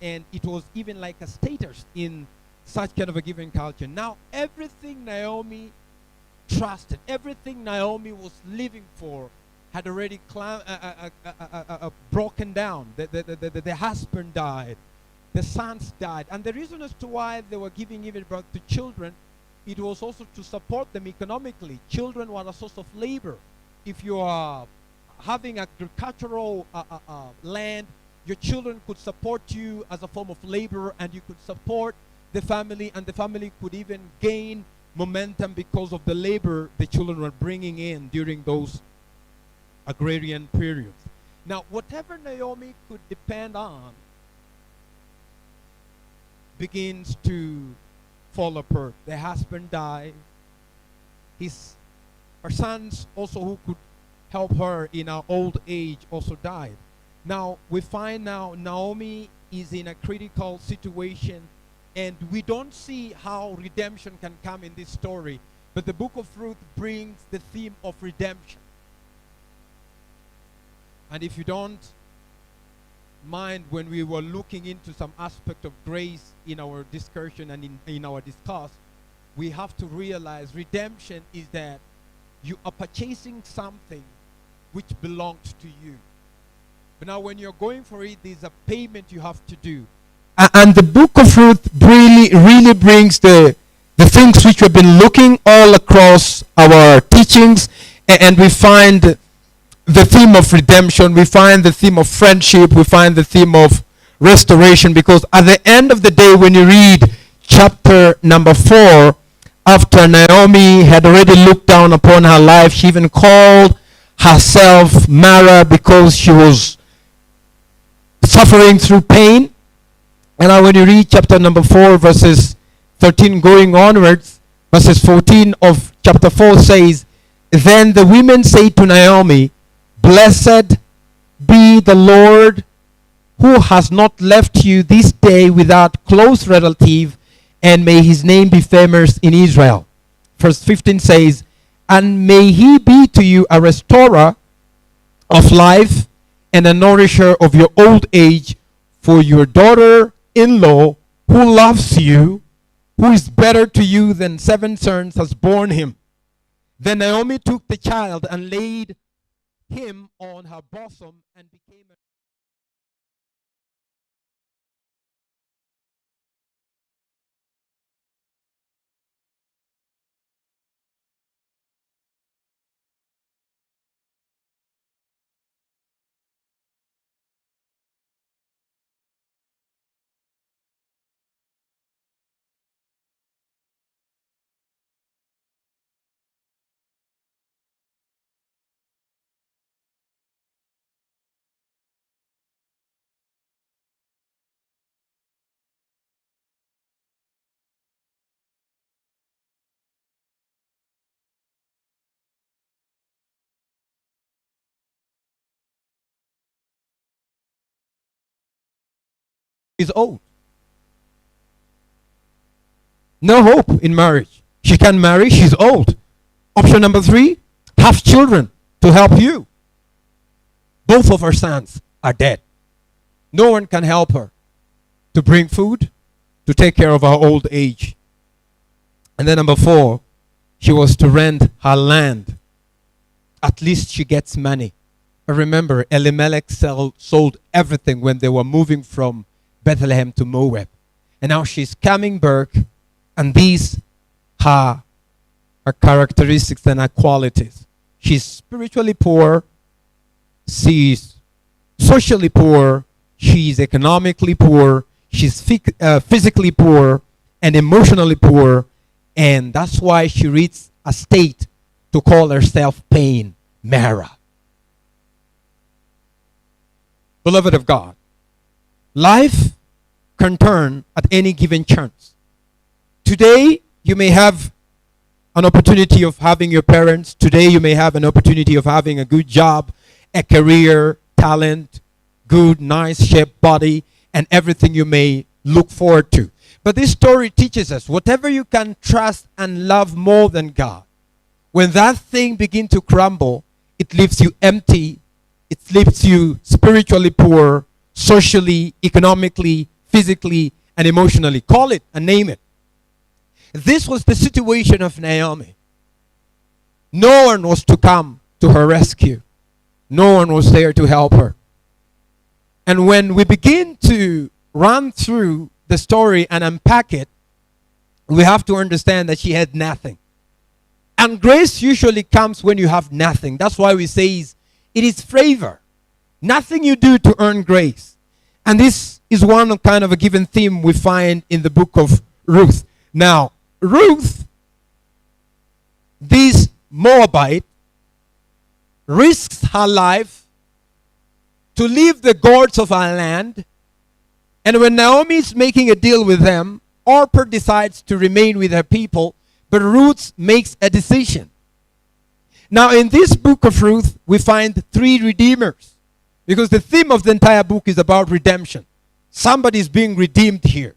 and it was even like a status in such kind of a given culture. Now, everything Naomi trusted, everything Naomi was living for, had already broken down. The husband died, the sons died, and the reason as to why they were giving even birth to children, it was also to support them economically. Children were a source of labor. If you are having agricultural land, your children could support you as a form of labor, and you could support the family, and the family could even gain momentum because of the labor the children were bringing in during those agrarian periods. Now, whatever Naomi could depend on begins to fall apart. The husband died. Her sons also, who could help her in her old age, also died. Now, we find now Naomi is in a critical situation, and we don't see how redemption can come in this story, but the book of Ruth brings the theme of redemption. And if you don't mind, when we were looking into some aspect of grace in our discussion and in our discuss, we have to realize redemption is that you are purchasing something which belongs to you. But now when you're going for it, there's a payment you have to do. And the book of Ruth really brings the things which we've been looking all across our teachings, and we find the theme of redemption, we find the theme of friendship, we find the theme of restoration, because at the end of the day, when you read chapter number 4, after Naomi had already looked down upon her life, she even called herself Mara because she was suffering through pain. And now when you read chapter number 4, verses 13 going onwards, verses 14 of chapter 4 says, "Then the women say to Naomi, Blessed be the Lord, who has not left you this day without close relative, and may his name be famous in Israel." Verse 15 says, "And may he be to you a restorer of life and a nourisher of your old age, for your daughter-in-law, who loves you, who is better to you than 7 sons, has borne him." Then Naomi took the child and laid him on her bosom and became a is old. No hope in marriage. She can't marry, she's old. Option number 3, have children to help you. Both of her sons are dead. No one can help her to bring food, to take care of her old age. And then number 4, she was to rent her land. At least she gets money. I remember Elimelech sold everything when they were moving from Bethlehem to Moab. And now she's coming back, and these are her characteristics and her qualities. She's spiritually poor, she's socially poor, she's economically poor, she's physically poor, and emotionally poor, and that's why she reaches a state to call herself pain, Mara. Beloved of God, life can turn at any given chance. Today, you may have an opportunity of having your parents. Today, you may have an opportunity of having a good job, a career, talent, good, nice shaped body, and everything you may look forward to. But this story teaches us whatever you can trust and love more than God, when that thing begins to crumble, it leaves you empty, it leaves you spiritually poor, socially, economically, physically and emotionally. Call it and name it. This was the situation of Naomi. No one was to come to her rescue. No one was there to help her. And when we begin to run through the story and unpack it, we have to understand that she had nothing. And grace usually comes when you have nothing. That's why we say it is favor. Nothing you do to earn grace. And this is one of kind of a given theme we find in the book of Ruth. Now, Ruth, this Moabite, risks her life to leave the gods of her land. And when Naomi is making a deal with them, Orpah decides to remain with her people, but Ruth makes a decision. Now, in this book of Ruth, we find 3 redeemers, because the theme of the entire book is about redemption. Somebody is being redeemed here.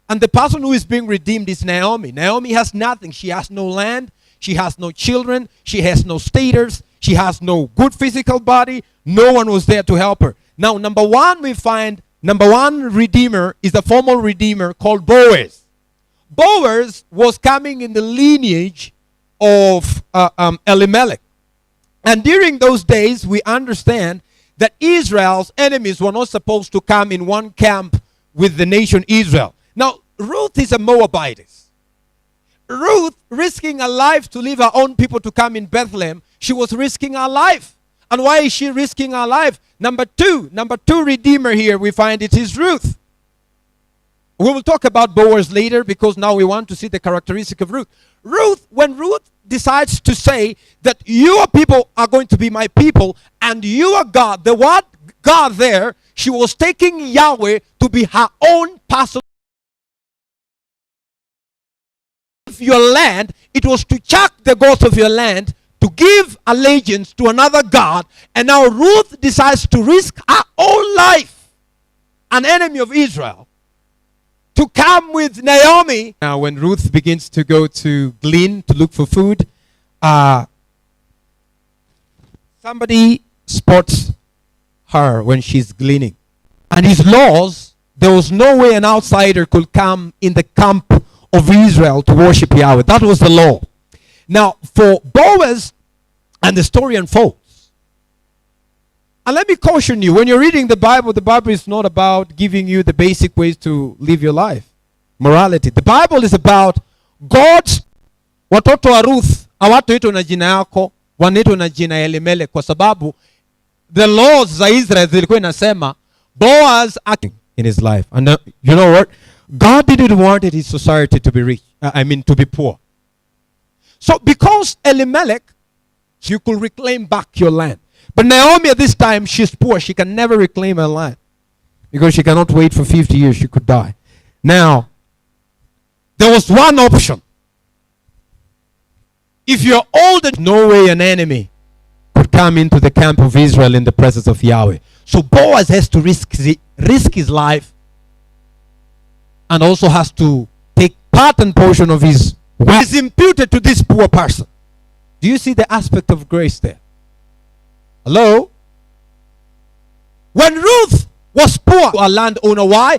And the person who is being redeemed is Naomi. Naomi has nothing. She has no land. She has no children. She has no status. She has no good physical body. No one was there to help her. Now, number one redeemer is a formal redeemer called Boaz. Boaz was coming in the lineage of Elimelech. And during those days, we understand that Israel's enemies were not supposed to come in one camp with the nation Israel. Now, Ruth is a Moabitess. Ruth, risking her life to leave her own people to come in Bethlehem, she was risking her life. And why is she risking her life? Number two redeemer here, we find it is Ruth. We will talk about Boaz later, because now we want to see the characteristic of Ruth. When Ruth decides to say that your people are going to be my people and you are God, the word God there, she was taking Yahweh to be her own personal. Your land, it was to chuck the gods of your land, to give allegiance to another God. And now Ruth decides to risk her own life, an enemy of Israel, to come with Naomi. Now when Ruth begins to go to glean, to look for food, somebody spots her when she's gleaning. And his laws, there was no way an outsider could come in the camp of Israel to worship Yahweh. That was the law. Now, for Boaz, and the story unfolds. And let me caution you, when you're reading the Bible is not about giving you the basic ways to live your life. Morality. The Bible is about God's. Watoto wa Ruth hawataitwa na jina yako, wanaitwa na jina ya Elimelech, kwa sababu the laws za Israel zilikuwa inasema Boaz acting in his life. And you know what? God didn't want his society to be rich. To be poor. So because Elimelech, you could reclaim back your land. But Naomi at this time, she's poor. She can never reclaim her land, because she cannot wait for 50 years. She could die. Now, there was one option. If you're older, no way an enemy could come into the camp of Israel in the presence of Yahweh. So Boaz has to risk his life, and also has to take part and portion of his wealth is imputed to this poor person. Do you see the aspect of grace there? Hello? When Ruth was poor, a landowner, why?